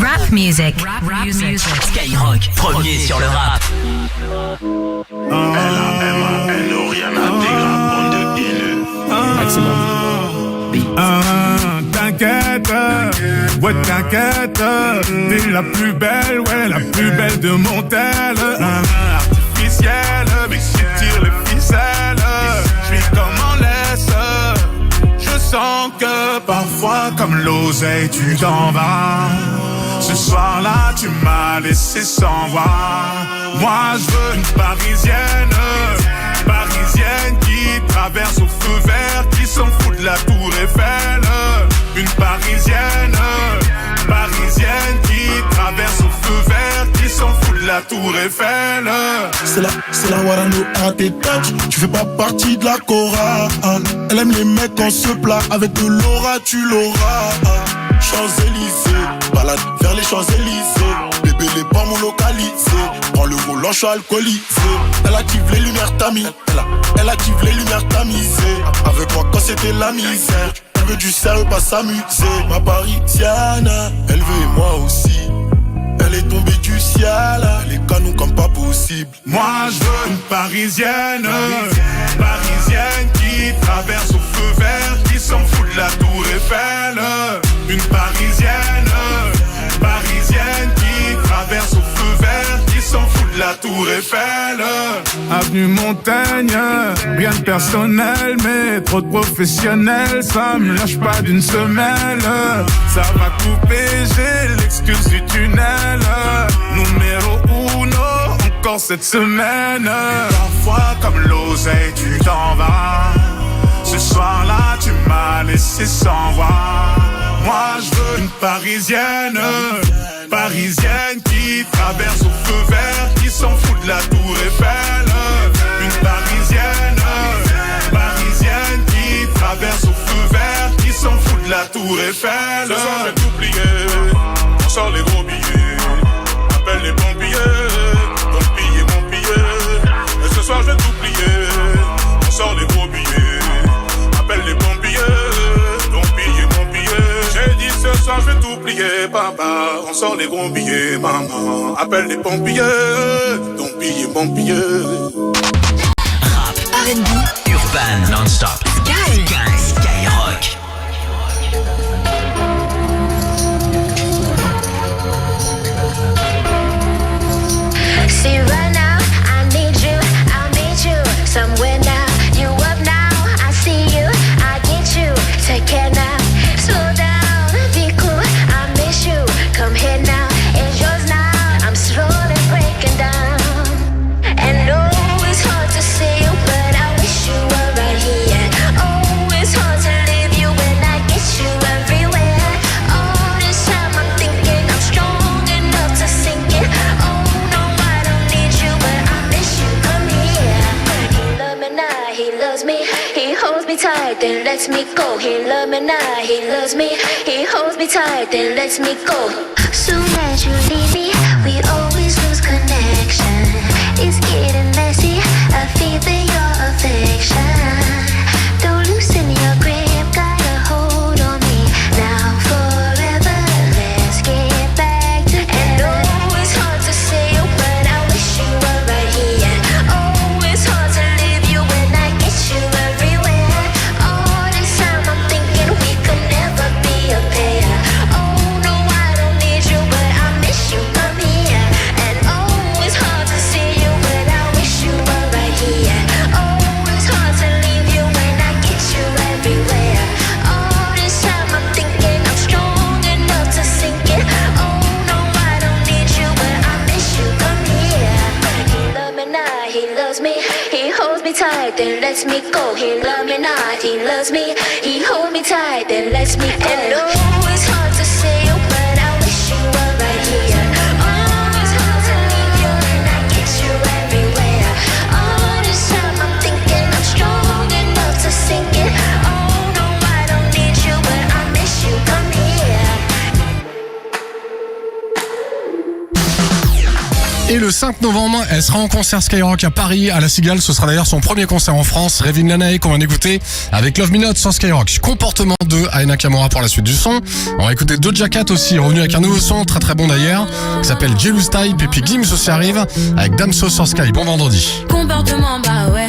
Rap music. Rap music. Skyrock, premier sur le rap. L-A-M-A-N-O, rien n'intégrable, bande de haineux. Maximum. T'inquiète, ouais t'inquiète, t'es la plus belle, ouais la plus belle de mon tel. Artificielle, mais si tu tires les ficelles, j'suis comme en laisse. Je sens que parfois comme l'oseille tu t'en vas. Ce soir-là tu m'as laissé sans voix. Moi je veux une parisienne, parisienne qui traverse au feu vert, qui s'en fout de la tour Eiffel. Une parisienne, parisienne qui traverse au feu vert, qui s'en fout de la tour Eiffel. C'est la Warano à tes touch. Tu fais pas partie de la chorale. Elle aime les mecs en se plat. Avec de l'aura tu l'auras. Champs-Élysées, balade vers les Champs-Élysées. Bébé les pommes localisés. Prends le volant, je suis alcoolisé. Elle active les lumières tamis. Elle active les lumières tamisées. Avec moi quand c'était la misère. Elle veut du sérieux, pas s'amuser. Ma parisienne, elle veut et moi aussi. Elle est tombée du ciel, les canons comme pas possible. Moi je veux une parisienne, parisienne qui traverse au feu vert, qui s'en fout de la tour Eiffel. Une parisienne, parisienne qui traverse au feu vert, qui s'en fout de la tour Eiffel. Avenue Montaigne, rien de personnel, mais trop de professionnels, ça me lâche pas d'une semelle. Ça va couper, j'ai l'excuse du tunnel. Numéro uno, encore cette semaine. Parfois comme l'oseille tu t'en vas. Ce soir-là tu m'as laissé sans voix. Moi je veux une parisienne, parisienne qui traverse au feu vert, qui s'en fout de la tour Eiffel. Une parisienne, parisienne qui traverse au feu vert, qui s'en fout de la tour Eiffel. Ce soir j'ai tout plié, on sort les gros billets. Appelle les pompiers, donc piller mon billet. Et ce soir je vais tout plier, on sort les gros billets. Appelle les pompiers, donc piller mon billet. J'ai dit ce soir je vais tout plier, papa. On sort les gros billets, maman. Appelle les pompiers, donc piller mon billet. Rap, R&B, urban, non-stop. Skyrock. See right now, I need you, I'll meet you somewhere now. You up now, I see you, I get you. Take care now, slow down, be cool, I miss you. Come here now, it's yours now. I'm slowly breaking down. And oh, it's hard to see you, but I wish you were right here. Oh, it's hard to leave you when I get you everywhere. All this time I'm thinking I'm strong enough to sink it. Oh no, I don't need you, but I miss you. Come here. He love me now, he loves me. He holds me tight, then lets me go. He love me now, he loves me. He holds me tight, then lets me go. Soon as you leave me, we always lose connection. It's getting messy, I feel your affection. Don't loosen your grip, got a hold on me. Now forever, let's get back together. And oh, it's hard to say you, but I wish you were right here. Oh, it's hard to leave you when I get you everywhere. All this time I'm thinking we could never be a pair. Oh no, I don't need you, but I miss you. Come here. And oh, it's hard to see you, but I wish you were right here. Oh, it's hard to leave you when I get you everywhere. All this time I'm thinking I'm strong enough to sink it. Oh no, I don't need you, but I miss you. Come here. He love me now, he loves me. He holds me tight, then lets me go. He love me now, he loves me. He holds me tight, then lets me go. And oh, it's hard to say you, but I wish you were right here. Oh, it's hard to leave you when I get you everywhere. All this time I'm thinking I'm strong enough to sink it. Oh no, I don't need you, but I miss you. Come here. Et le 5 novembre, elle sera en concert Skyrock à Paris, à la Cigale. Ce sera d'ailleurs son premier concert en France. Revin Lanae qu'on vient d'écouter avec Love Me Not sur Skyrock. Comportement de Aya Nakamura pour la suite du son. On va écouter Doja Cat aussi, revenu avec un nouveau son, très très bon d'ailleurs, qui s'appelle Jealous Type. Et puis Gims aussi arrive avec Damso sur Sky. Bon vendredi. Comportement, bah ouais.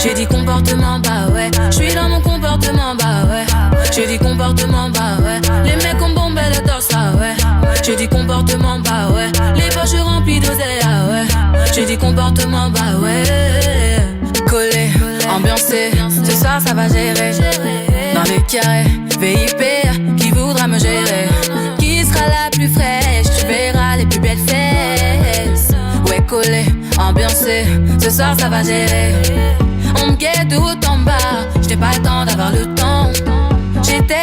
J'ai dit comportement, bah ouais. Je suis dans mon comportement, bah ouais. J'ai dit comportement, bah ouais. Les mecs ont bombé le torse, ah ouais. J'ai dit comportement, bah ouais. Les poches remplies d'oseille, ah ouais. J'ai dit comportement, bah ouais. Collé, ambiancé, ce soir ça va gérer. Dans le carré, VIP, qui voudra me gérer? Qui sera la plus fraîche? Tu verras les plus belles fesses. Ouais, collé, ambiancé, ce soir ça va gérer. On me guette tout en bas, j'n'ai pas le temps d'avoir le temps.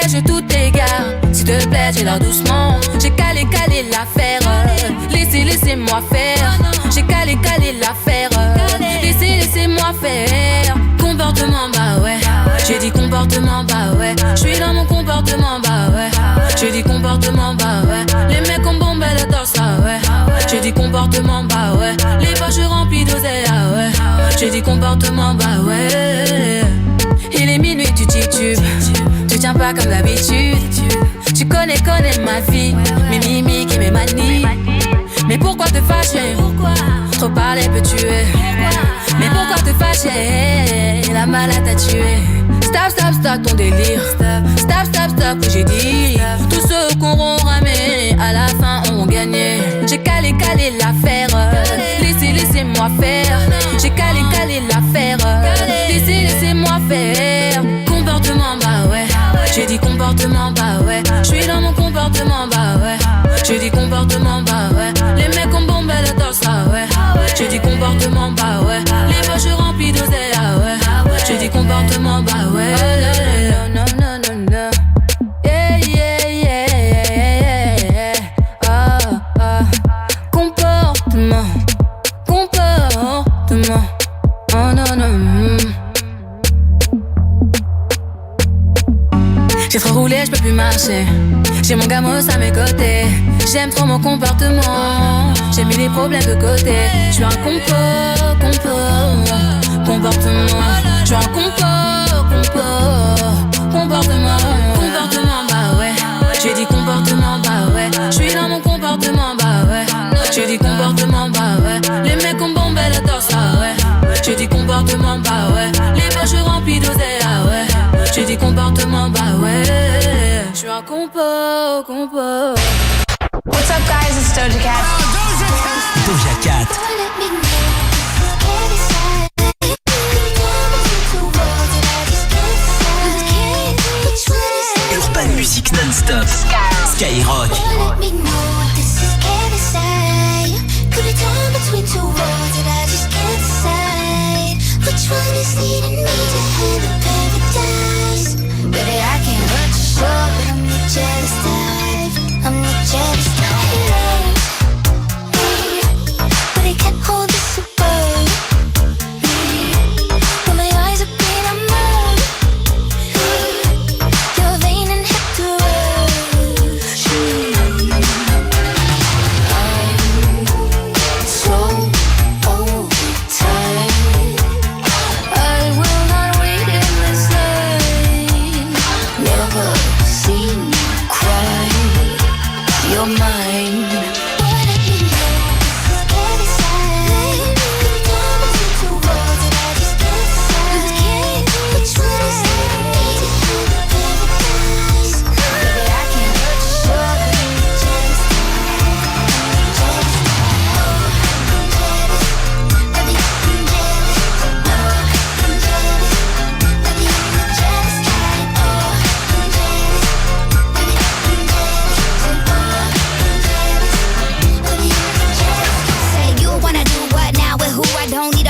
Je tout égare, s'il te plaît, j'ai l'air doucement. J'ai calé l'affaire, laissez-moi faire. J'ai calé l'affaire, laissez-moi faire. Comportement, bah ouais. J'ai dit comportement, bah ouais. J'suis dans mon comportement, bah ouais. J'ai dit comportement, bah ouais. Les mecs ont bombé le torse, ah ouais. J'ai dit comportement, bah ouais. Les poches remplies d'oseille, ah ouais. J'ai dit comportement, bah ouais. Il est minuit, tu titubes. Tu tiens pas comme d'habitude. Tu connais ma vie, mes mimiques et mes manies. Mais pourquoi te fâcher? Trop parler peut tuer. Mais pourquoi te fâcher? La malade t'a tué. Stop ton délire. Stop, que j'ai dit. Tous ceux qu'on auront ramé, à la fin ont gagné. J'ai calé l'affaire. Laissez-moi faire. J'ai calé l'affaire. Laissez-moi faire. Comportement, bah ouais. J'ai dit comportement, bah ouais. J'suis dans mon comportement, bah ouais. J'ai dit comportement, bah ouais. Les mecs ont bombé le torse, ah ouais. J'ai dit comportement, bah ouais. Les poches remplies d'oseille, ah ouais. J'ai dit comportement, bah ouais. Non. Yeah. Comportement. Oh non. J'ai trop roulé, j'peux plus marcher. J'ai mon gamos à mes côtés. J'aime trop mon comportement. J'ai mis les problèmes de côté. J'suis un comportement. J'suis un comportement, bah ouais. J'ai dit comportement, bah ouais. J'suis dans mon comportement, bah ouais. J'ai dit comportement, bah ouais. Les mecs ont bombé le torse, ah ouais. J'ai dit comportement, bah ouais. Les poches remplies d'oseille, ah ouais. J'ai dit comportement, bah ouais. J'suis un compo. What's up, guys? It's Doja Cat. Doja Cat. Urban Music non-stop. Skyrock. Which one is leading me to heaven, paradise? Baby, I can't hurt you, sure, but I'm the jealous type. But I can't hold this above. When my eyes are green, I'm numb. You're vain and hit the rush. I'm so tired. I will not wait in this line. Never seen you cry. You're mine.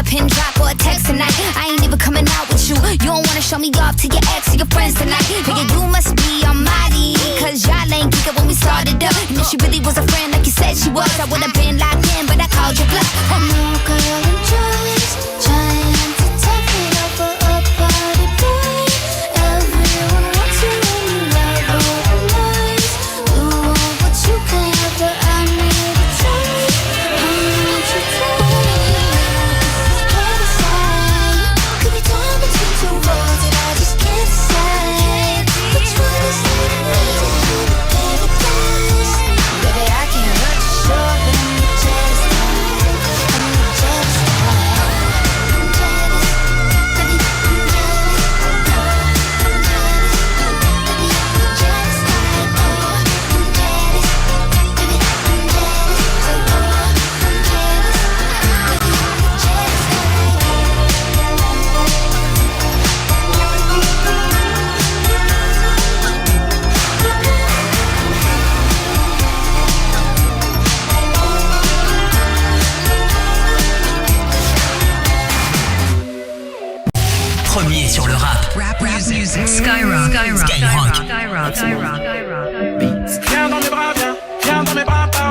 Pin drop or a text tonight. I ain't even coming out with you. You don't wanna show me off to your ex or your friends tonight. Nigga, you must be almighty, cause y'all ain't geek when we started up. And if she really was a friend like you said she was, I would've been locked in, but I called you bluff. I know, girl, I'm just trying to top it up for a party boy. Everyone wants you when you love all the noise. You want what you can have, but I need a taste. I need you to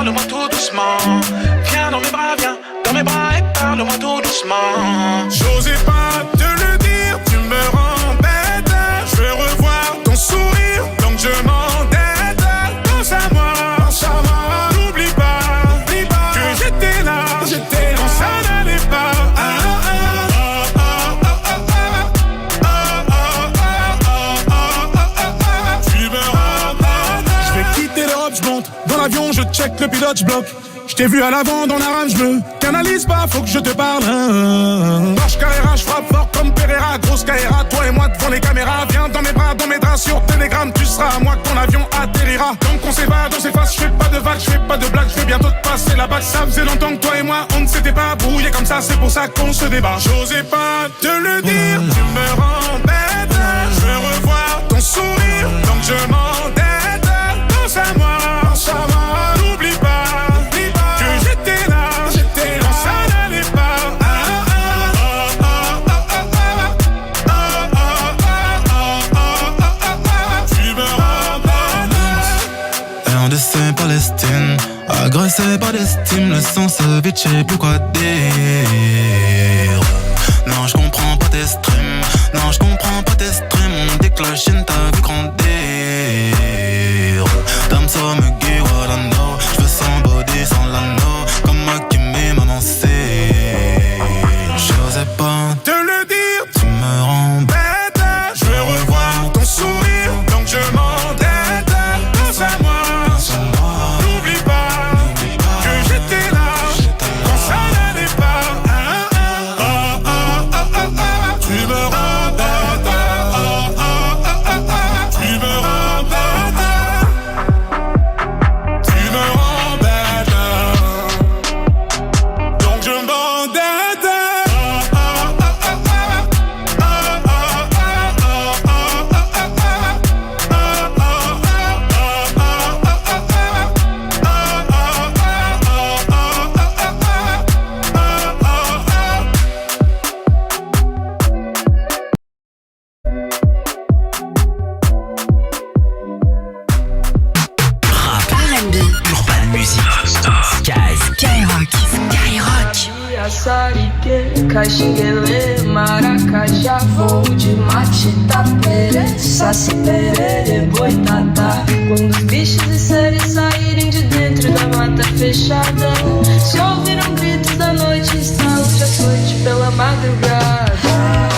parle-moi tout doucement. Viens dans mes bras et parle-moi tout doucement. J'osais pas te le dire, tu me rends bête. Je veux revoir ton sourire, donc je m'endette. Pense à moi, n'oublie pas que j'étais là quand ça n'allait pas. Tu me rends bête. Je vais quitter l'Europe, je monte dans l'avion, je check le pilote, je bloque. Je t'ai vu à l'avant dans la rame, je me canalise pas, faut que je te parle. Marche Carrera, je frappe fort comme Pereira. Grosse Carrera, toi et moi devant les caméras. Viens dans mes bras sur Telegram. Tu seras à moi que ton avion atterrira. Donc on s'évade, on s'efface, je fais pas de vagues, je fais pas de blagues. Je vais bientôt te passer la bague. Ça faisait longtemps que toi et moi on ne s'était pas brouillé comme ça. C'est pour ça qu'on se débat. J'osais pas te le dire, tu me rends bête. Je veux revoir ton sourire, donc je m'endette. Pense à moi, n'oublie pas. Palestine, agressé par l'estime, le sang se vide, je sais plus quoi dire. Non, je comprends pas tes streams, non, je comprends pas tes streams. On dit que la Chine t'a vu grandir. Dame ça me guide, what I know. Je veux sans body, sans l'anneau, comme Hakimi, maman c'est. J'osais pas te le dire, tu me rends bête. Je veux revoir ton sourire, donc je m'endette. Pense à moi. Caxinguele, Maracajá, voo de mate, tapere, saci, perere, boitatá. Quando os bichos e seres saírem de dentro da mata fechada, se ouviram gritos da noite, estalos de açoite pela madrugada.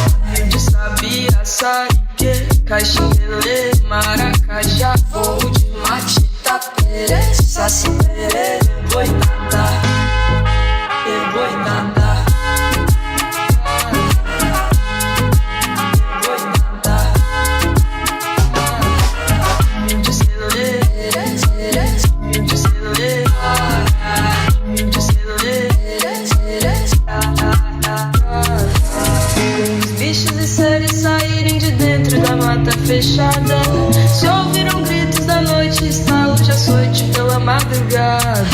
De sabia, sarique, caxinguele, Maracajá, voo de mate, tapere, saci, perere, boitatá, boitatá. Fechada, se ouviram gritos da noite, estalos de açoite pela madrugada.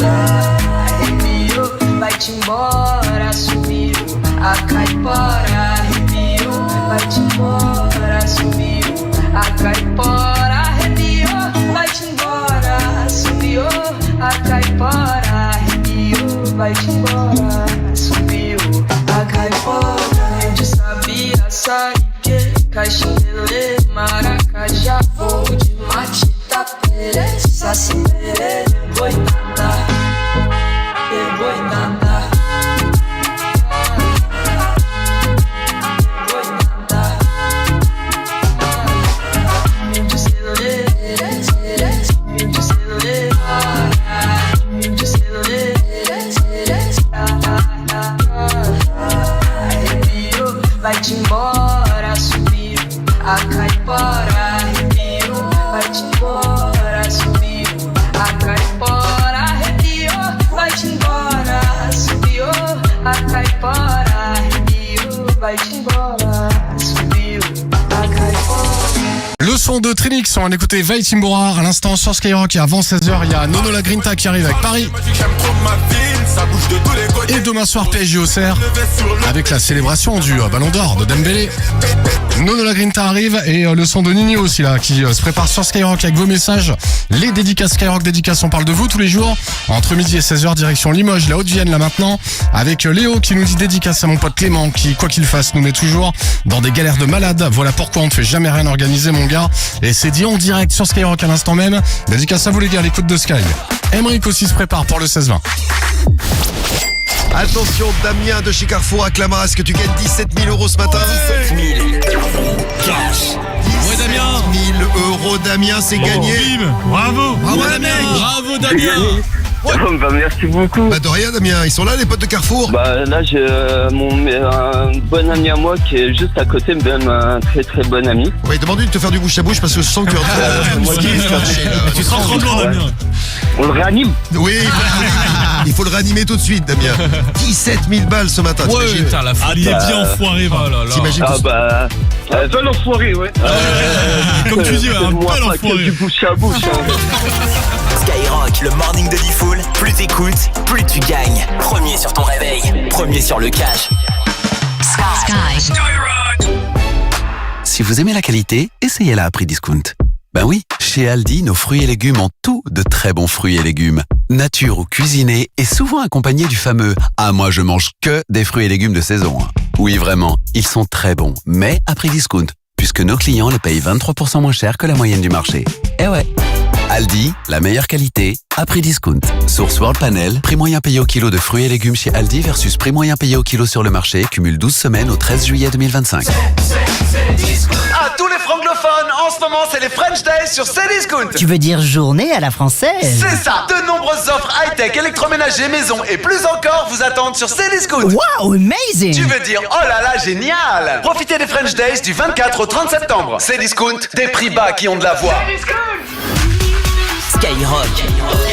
Arrepio, vai-te embora, sumiu a caipora. Arrepio, vai-te embora, sumiu a caipora. Arrepio, vai-te embora, sumiu a caipora. Arrepio, vai-te embora, sumiu a caipora. De sabia, sarique, caxinguele, Maracajá, voo de mate, tapere, saci, perere, boitatá, boitatá, boitatá. De celulê, de celulê, de celulê. Arrepio, vai-te embora, subiu a caipora. Arrepio, vai-te embora, subiu a caipora. Arrepio, vai-te embora, subiu a caipora. Arrepio, vai-te embora, subiu a caipora. Le son de Trinix, on va écouter Veil Timbora à l'instant sur Skyrock. Et avant 16h, il y a Nono La Grinta qui arrive avec Paris. Et demain soir, PSG Auxerre avec la célébration du Ballon d'Or de Dembélé. Nono La Grinta arrive et le son de Nini aussi là qui se prépare sur Skyrock avec vos messages. Les dédicaces Skyrock, dédicaces, on parle de vous tous les jours. Entre midi et 16h, direction Limoges, la Haute-Vienne là maintenant. Avec Léo qui nous dit dédicace à mon pote Clément qui, quoi qu'il fasse, nous met toujours dans des galères de malade. Voilà pourquoi on ne fait jamais rien organiser mon gars. Et c'est dit en direct sur Skyrock à l'instant même. Dédicace à vous les gars, l'écoute de Sky. Emric aussi se prépare pour le 16-20. Attention, Damien de chez Carrefour acclamera ce que tu gagnes 17 000 € ce matin. 17 000 cash. Ouais, Damien. 10 000 €, Damien, c'est gagné. Bravo. Bravo, Damien. Bravo, Damien. Ouais. Bah, merci beaucoup. Bah de rien, Damien, ils sont là les potes de Carrefour. Bah là j'ai un bon ami à moi qui est juste à côté, me donne un très très bon ami. Ouais, demande-lui de te faire du bouche à bouche parce que je sens que tu es en train de Tu seras tremblant, Damien. On le réanime. Oui, il faut le réanimer tout de suite, Damien. 17 000 balles ce matin, t'imagines. Putain, la folie est bien enfoiré, t'imagines. Ah bah, un peu l'enfoiré, ouais. Comme tu dis, un peu l'enfoiré. Du bouche à bouche. Skyrock, le morning de Diffoul. Plus t'écoutes, plus tu gagnes. Premier sur ton réveil, premier sur le cash. Sky. Si vous aimez la qualité, essayez-la à prix discount. Ben oui, chez Aldi, nos fruits et légumes ont tous de très bons fruits et légumes. Nature ou cuisinés et souvent accompagnés du fameux « Ah, moi je mange que des fruits et légumes de saison ». Oui, vraiment, ils sont très bons, mais à prix discount, puisque nos clients les payent 23% moins cher que la moyenne du marché. Eh ouais. Aldi, la meilleure qualité, à prix discount. Source World Panel, prix moyen payé au kilo de fruits et légumes chez Aldi versus prix moyen payé au kilo sur le marché, cumule 12 semaines au 13 juillet 2025. À tous les francophones, en ce moment c'est les French Days sur Cdiscount. Tu veux dire journée à la française? C'est ça. De nombreuses offres high-tech, électroménager, maison et plus encore vous attendent sur Cdiscount. Wow, amazing. Tu veux dire oh là là, génial. Profitez des French Days du 24 au 30 septembre. Cdiscount, des prix bas qui ont de la voix. Skyrock,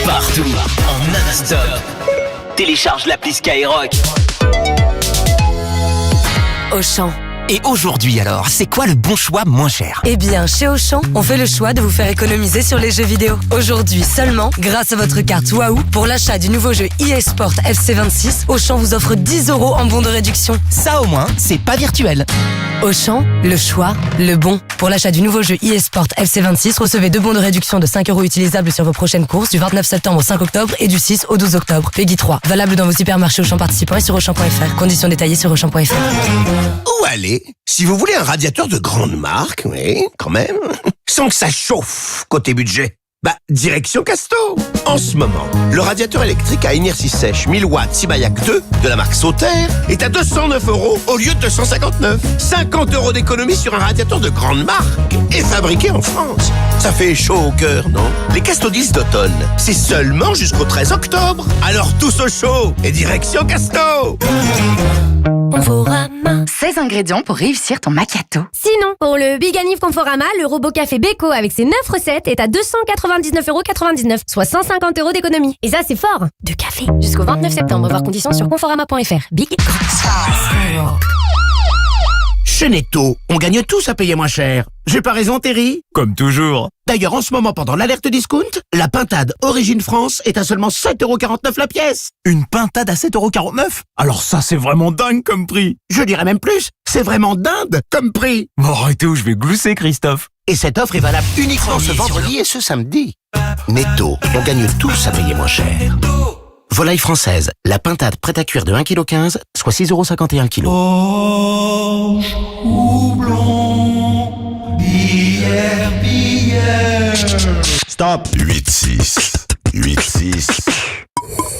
partout, en non-stop. Télécharge l'appli Skyrock. Auchan. Et aujourd'hui alors, c'est quoi le bon choix moins cher? Eh bien, chez Auchan, on fait le choix de vous faire économiser sur les jeux vidéo. Aujourd'hui seulement, grâce à votre carte Wahoo, pour l'achat du nouveau jeu eSport FC26, Auchan vous offre 10 € en bon de réduction. Ça au moins, c'est pas virtuel. Auchan, le choix, le bon. Pour l'achat du nouveau jeu eSport FC26, recevez 2 bons de réduction de 5 € utilisables sur vos prochaines courses du 29 septembre au 5 octobre et du 6 au 12 octobre. Peggy 3, valable dans vos supermarchés Auchan participants et sur Auchan.fr. Conditions détaillées sur Auchan.fr. Où aller? Si vous voulez un radiateur de grande marque, oui, quand même, sans que ça chauffe côté budget, bah, direction Casto. En ce moment, le radiateur électrique à inertie sèche 1000 watts Sibayak 2 de la marque Sauter est à 209 € au lieu de 259. 50 € d'économie sur un radiateur de grande marque et fabriqué en France. Ça fait chaud au cœur, non? Les Casto 10 d'automne, c'est seulement jusqu'au 13 octobre. Alors tous au chaud et direction Casto. Conforama. 16 ingrédients pour réussir ton macchiato. Sinon, pour le Big Anif Conforama, le robot café Beko avec ses 9 recettes est à 299,99 €, soit 150 € d'économie. Et ça, c'est fort. De café. Jusqu'au 29 septembre, voir conditions sur conforama.fr. Big Grand. Chez Netto, on gagne tous à payer moins cher. J'ai pas raison, Terry? Comme toujours. D'ailleurs, en ce moment, pendant l'alerte discount, la pintade Origine France est à seulement 7,49 € la pièce. Une pintade à 7,49 €? Alors ça, c'est vraiment dingue comme prix. Je dirais même plus, c'est vraiment dinde comme prix. Bon, arrêtez où je vais glousser, Christophe. Et cette offre est valable uniquement ce vendredi et ce samedi. Netto, on gagne tous à payer moins cher. Volaille française, la pintade prête à cuire de 1,15 kg, soit 6,51 € kg. Oh, houblon, bière. Stop. 8-6. 8-6.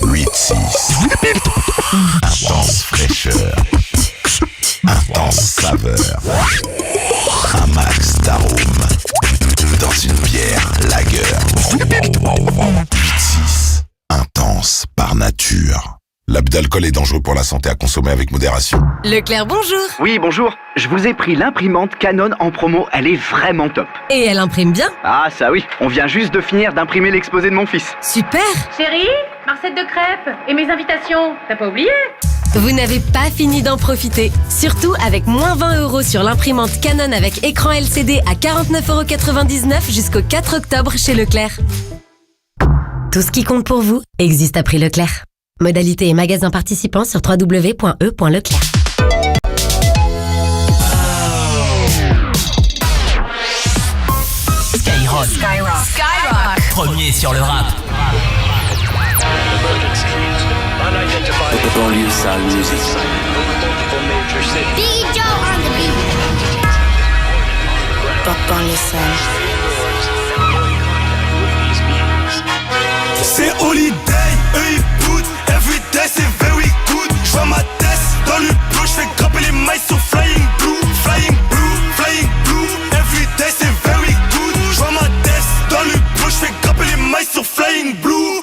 8-6. Intense fraîcheur. Intense saveur. Un max d'arôme. Dans une bière lager. 8-6. Intense par nature. L'abus d'alcool est dangereux pour la santé, à consommer avec modération. Leclerc, bonjour. Oui, bonjour. Je vous ai pris l'imprimante Canon en promo. Elle est vraiment top. Et elle imprime bien? Ah, ça oui. On vient juste de finir d'imprimer l'exposé de mon fils. Super. Chérie, ma recette de crêpes et mes invitations, t'as pas oublié? Vous n'avez pas fini d'en profiter. Surtout avec moins 20 € sur l'imprimante Canon avec écran LCD à 49,99 € jusqu'au 4 octobre chez Leclerc. Tout ce qui compte pour vous existe à prix Leclerc. Modalités et magasins participants sur www.e.leclerc. Skyrock. Premier sur le rap. Banlieue sale musique. Big Joe on the beat. Banlieue sale. C'est holiday, eux ils boot. Everyday c'est very good. J'vois ma tête dans le bleu. J'fais grimper les mailles sur flying blue. Flying blue, flying blue. Everyday c'est very good. J'vois ma tête dans le bleu. J'fais grimper les mailles sur flying blue.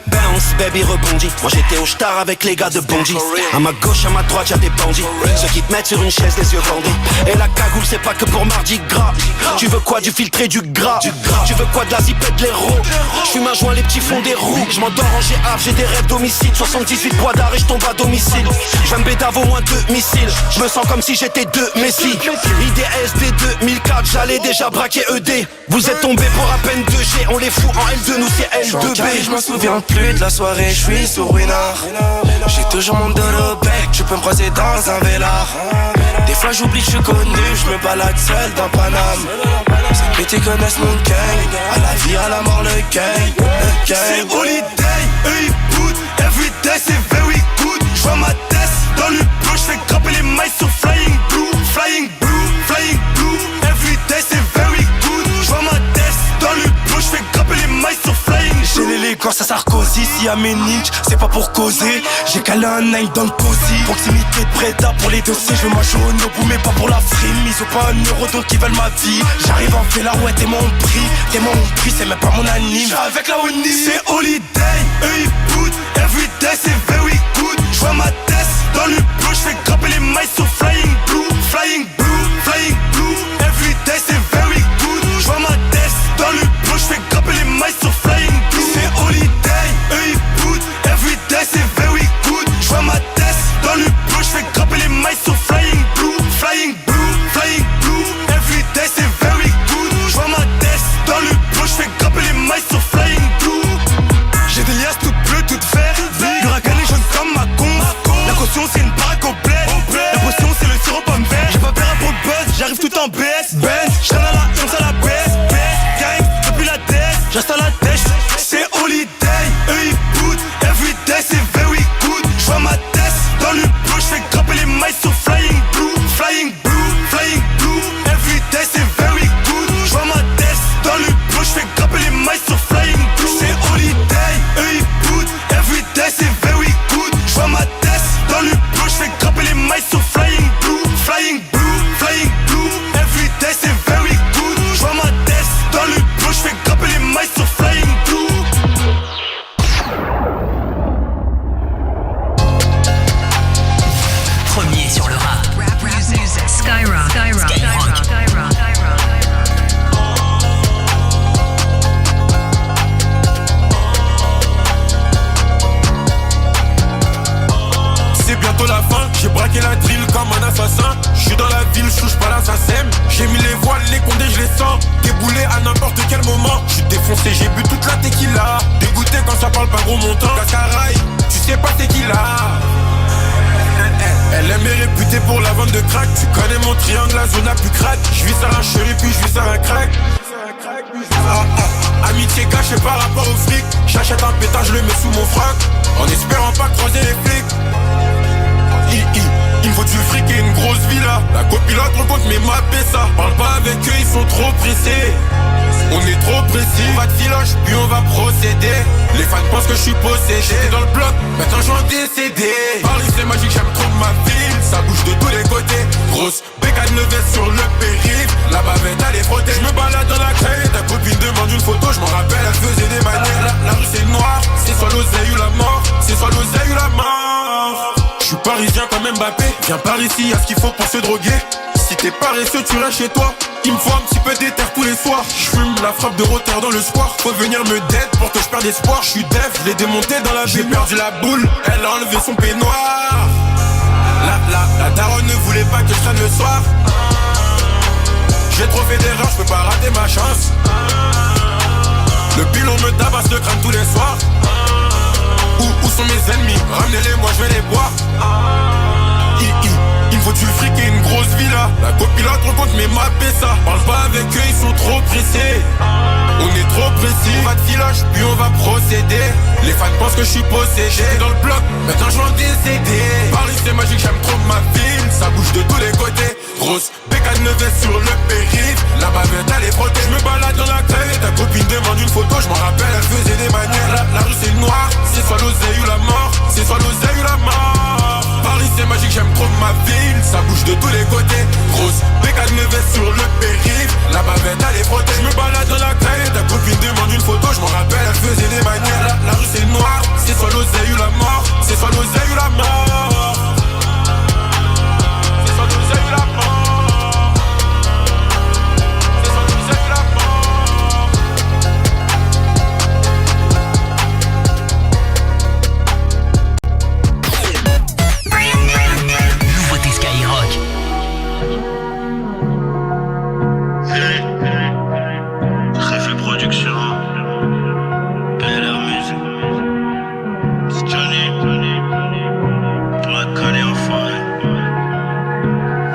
Bounce, baby rebondit. Moi j'étais au star avec les gars de Bondy. À ma gauche, à ma droite, y'a des bandits. Ceux qui te mettent sur une chaise, les yeux bandés. Et la cagoule, c'est pas que pour mardi gras. Tu veux quoi, du filtré, du gras. Tu veux quoi, de la zipette, de l'héros. J'fume un joint, les petits fonds des roues. J'm'endors en GA, j'ai des rêves d'homicide. 78 bois d'arrêt, j'tombe à domicile. J'vais me bédave au moins 2 missiles. J'me sens comme si j'étais 2 Messi. IDSD 2004, j'allais déjà braquer ED. Vous êtes tombés pour à peine 2G. On les fout en L2, nous c'est L2B. Je me souviens plus de la soirée, je suis sur Winard. J'ai toujours mon dos au bec, tu peux me croiser dans un vélard. Des fois j'oublie que je suis connu, je me balade seul dans Paname. Ces petits connaissent mon gang, à la vie, à la mort, le gang. C'est holiday, eux ils boot. Everyday c'est very good. J'vois ma tête dans le bleu. J'fais grimper les mailles sur flying blue. Flying blue, flying blue. Everyday c'est very good. J'vois ma tête dans le bleu. J'fais grimper les mailles sur flying blue. J'ai l'élégance à Sarkozy, si à Ménic, c'est pas pour causer. J'ai calé un nail dans le cosy. Proximité de Preda pour les dossiers, je veux ma jaune au bout mais pas pour la frime. Ils ont pas un euro d'autres qui veulent ma vie. J'arrive en fait là, ouais t'es mon prix, c'est même pas mon anime. J'suis avec la Oni. C'est holiday, eux ils boot. Everyday c'est very good. J'vois ma tête dans le bleu. J'fais grimper les mailles sur flying blue. Flying blue, flying blue. Everyday c'est very good. J'vois ma tête dans le bleu. J'fais grimper les mailles sur flying blue. C'est holiday, eux ils boot. Everyday c'est very good. J'vois ma tête dans le bleu. J'fais grimper les mailles sur flying blue. Flying blue, flying blue. Everyday c'est very good. J'vois ma tête dans le bleu. J'fais grimper les mailles sur flying blue. J'ai des liasses toutes bleues, toutes vertes. L'huracan est jaune comme ma con. La caution c'est une baraque complète. La potion c'est le sirop pomme vert. J'ai pas peur pour le buzz, j'arrive tout en BS. J'traîne à la once à la baisse. Gang, depuis la tête, j'reste à la tête. C'est holiday, eux ils boot. Everyday c'est very good. J'vois ma tête dans le bleu. J'fais grimper les mailles sur flying blue. Flying blue, flying blue. Everyday c'est very good. J'vois ma tête dans le bleu. J'fais grimper les mailles sur flying blue. C'est holiday, eux ils boot. Everyday c'est very good. J'vois ma tête dans le bleu. J'fais grimper les mailles sur flying blue. Flying blue, flying blue. Everyday c'est very good. J'vois ma tête dans le bleu. J'fais grimper les mailles sur flying blue. Premier sur le rap. Skyrock. C'est bientôt la fin, j'ai braqué la drill comme un assassin. J'suis dans la ville, j'touche pas l'assassin. J'ai mis les voiles, les condés, je les sens. Déboulé à n'importe quel moment. J'suis défoncé, j'ai bu toute la tequila. Dégoûté quand ça parle pas gros montant. Cascaraï, tu sais pas c'est qui là. Elle aime est réputée pour la vente de crack. Tu connais mon triangle, la zone la plus crack. J'vis sur un chéri puis j'vis sur un crack. Amitié cachée par rapport au fric. J'achète un pétard, je le mets sous mon frac. En espérant pas croiser les flics. Il me faut du fric et une grosse villa. La copilote rencontre mes mappés ça. Parle pas avec eux, ils sont trop pressés. On est trop précis. On va de filoche, puis on va procéder. Les fans pensent que je suis possédé. J'étais dans le bloc, maintenant j'en décédé. Paris c'est magique, j'aime trop ma ville. Ça bouge de tous les côtés. Grosse bécane levée sur le périph'. La bavette elle est frottée. Je me balade dans la caille. Ta copine demande une photo, je m'en rappelle, elle faisait des manières. La rue c'est noir, c'est soit l'oseille ou la mort. C'est soit l'oseille ou la mort. Je suis parisien comme Mbappé. Viens par ici, y'a ce qu'il faut pour se droguer. Si t'es paresseux, tu restes chez toi. Il me faut un petit peu d'éther tous les soirs. J'fume la frappe de roteur dans le square. Faut venir me dead pour que je perde espoir. J'suis def, je l'ai démonté dans la vie. J'ai perdu la boule, elle a enlevé son peignoir. La daronne ne voulait pas que je traîne le soir. J'ai trop fait d'erreurs, je peux pas rater ma chance. Le pilon me tabasse le crâne tous les soirs. Où sont mes ennemis? Ramenez-les, moi je vais les boire. Il me faut du fric et une grosse villa. La copilote rencontre mes mappés ça. Parle pas avec eux, ils sont trop pressés. On est trop précis. On va de filoche, puis on va procéder. Les fans pensent que je suis possédé. J'étais dans le bloc, maintenant je vais en décéder. Paris c'est magique, j'aime trop ma ville. Ça bouge de tous les côtés. Grosse bécane veste sur le périph'. La bavette elle est frottée. Je me balade dans la crève. Ta copine demande une photo, je m'en rappelle, elle faisait des manières. La rue c'est le noir, c'est soit l'oseille ou la mort. C'est soit l'oseille ou la mort. Paris c'est magique, j'aime trop ma ville. Ça bouge de tous les côtés. Grosse bécane veste sur le périph'. La bavette elle est frottée. Je me balade dans la crève. Ta copine demande une photo, je m'en rappelle, elle faisait des manières. La rue c'est le noir, c'est soit l'oseille ou la mort. C'est soit l'oseille ou la mort. C'est soit l'oseille ou la mort. Nouveauté Skyrock. Réfé Production, PLR Music, c'est Johnny, pour la coller au foyer.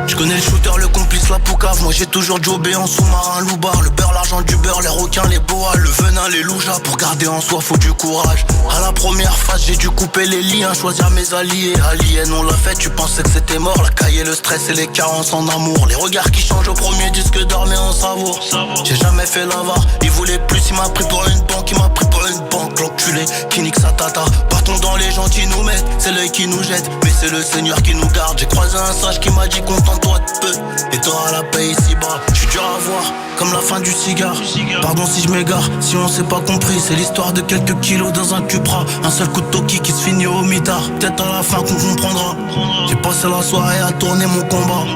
Je connais le shooter, le complice, la poucave. Moi j'ai toujours jobé en sous-marin, loubar. Le beurre, l'argent du beurre, les requins, les boas, le venin, les loujas. Pour garder en soi faut du courage. À la première phase j'ai dû couper les liens, choisir mes alliés. Alien on l'a fait, tu pensais que c'était mort. La caille, le stress et les carences en amour. Les regards qui changent au premier disque d'or mais on savoure. J'ai jamais fait l'avare, il voulait plus, il m'a pris pour une banque. Il m'a pris pour une banque, l'enculé qui nique sa tata. Partons dans les gentils nous mettent, c'est l'œil qui nous jette. Mais c'est le Seigneur qui nous garde. J'ai croisé un sage qui m'a dit contente-toi de peu et t'auras la paix ici-bas. J'suis dur à voir, comme la fin du cigare. Pardon si je m'égare, si on s'est pas compris. C'est l'histoire de quelques kilos dans un Cupra. Un seul coup de toki qui se finit au mitard. Peut-être à la fin qu'on comprendra. J'ai passé la soirée à tourner mon combat.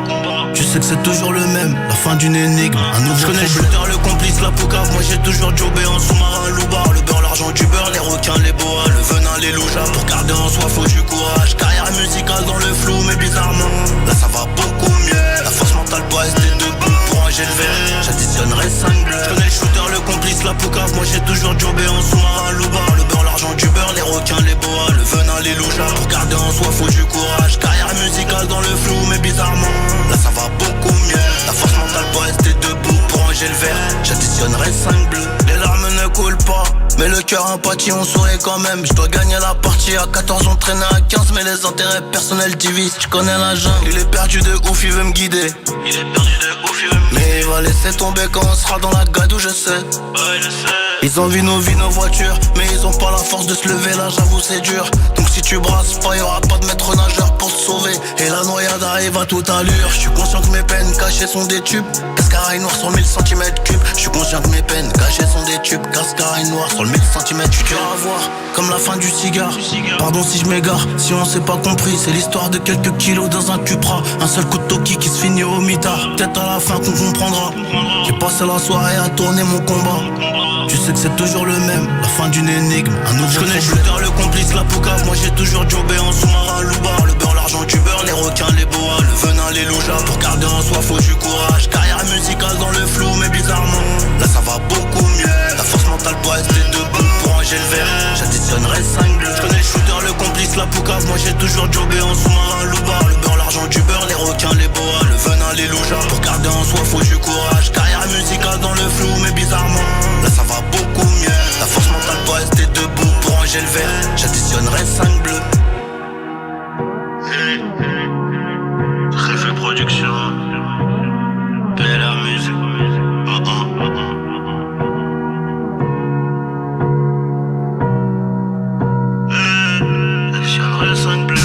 Tu sais que c'est toujours le même, la fin d'une énigme, un nouveau. Je connais le shooter, le complice, la poucave. Moi j'ai toujours jobé en sous-marin, loubar. Le beurre, l'argent du beurre, les requins, les boas, le venin, les loujas. Pour garder en soi faut du courage. Carrière musicale dans le flou mais bizarrement là ça va beaucoup mieux. La force mentale doit rester debout pour ranger le verre. J'additionnerai 5 bleus. Je connais le shooter, le complice, la poucave. Moi j'ai toujours jobé en sous-marin, loubar. Le beurre, l'argent du beurre, les requins, les boas, le venin, les loujas. Pour garder en soi faut du courage. Carrière musicale dans le flou mais bizarrement là ça va beaucoup mieux. La force mentale doit rester debout pour ranger le verre. J'additionnerai 5 bleus. Les larmes ne coulent pas mais le cœur impathie, on sourit quand même. Je dois gagner la partie, à 14 on traîne à 15. Mais les intérêts personnels divisent, tu connais la jungle. Il est perdu de ouf, il veut me guider. Il est perdu de ouf, il veut me guider. Mais il va laisser tomber quand on sera dans la gadou, je sais. Ouais, je sais. Ils envient nos vies, nos voitures, mais ils ont pas la force de se lever, là j'avoue c'est dur. Donc si tu brasses pas, y'aura pas de maître nageur pour te sauver. Et la noyade arrive à toute allure. Je suis conscient que mes peines cachées sont des tubes. Cascaraille noire sur 1000 cm3. Je suis conscient que mes peines cachées sont des tubes. Cascaraille noire sur le 1000 cm. Je suis dur à voir, comme la fin du cigare. Pardon si je m'égare, si on s'est pas compris. C'est l'histoire de quelques kilos dans un Cupra. Un seul coup de toki qui se finit au mitard. Peut-être à la fin qu'on comprendra. J'ai passé la soirée à tourner mon combat. Tu sais que c'est toujours le même, la fin d'une énigme, un nouveau. Je connais le shooter, le complice, la poucave. Moi j'ai toujours jobé en sous-marin, loubar. Le beurre, l'argent du beurre, les requins, les boas, le venin, les loujas. Pour garder en soi faut du courage. Carrière musicale dans le flou mais bizarrement là ça va beaucoup mieux. La force mentale doit rester debout pour ranger le verre. J'additionnerai 5 bleus. Je connais le shooter, le complice, la poucave. Moi j'ai toujours jobé en sous-marin, loubar. Le beurre, l'argent du beurre, les requins, les boas, le venin, les loujas. Pour garder en soi faut du courage. Carrière musicale dans le flou mais bizarrement là ça va beaucoup mieux. La force mentale doit rester debout pour ranger le verre. J'additionnerai 5 bleus. Réfé Production, PLR Music. J'additionnerai 5 bleus.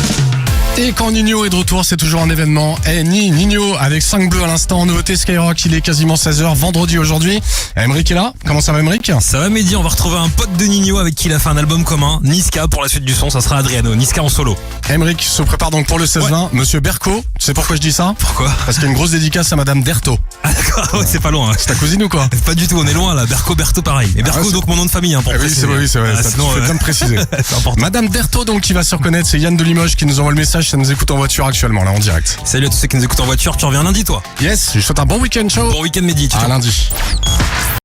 Et quand Nino est de retour, c'est toujours un événement. Nino avec 5 bleus à l'instant, nouveauté Skyrock, il est quasiment 16h, vendredi aujourd'hui. Emric est là, comment ça va Emric? Ça va Mehdi, on va retrouver un pote de Nino avec qui il a fait un album commun, Niska. Pour la suite du son, ça sera Adriano, Niska en solo. Emric se prépare donc pour le 16-20, Monsieur Berco, tu sais pourquoi je dis ça? Pourquoi? Parce qu'il y a une grosse dédicace à Madame Berthaud. Ah d'accord. Ah ouais, c'est pas loin. C'est ta cousine ou quoi? Pas du tout, on est loin là. Berco pareil. Et Berco, ouais, donc mon nom de famille, hein, pour oui, préciser. c'est vrai. Ça, sinon, tu fais bien de préciser. c'est important. Madame Derto, donc, qui va se reconnaître, c'est Yann de Limoges qui nous envoie le message. Ça nous écoute en voiture actuellement, là, en direct. Salut à tous ceux qui nous écoutent en voiture. Tu reviens lundi, toi? Yes, je souhaite un bon week-end, ciao. Bon week-end, Mehdi. À lundi.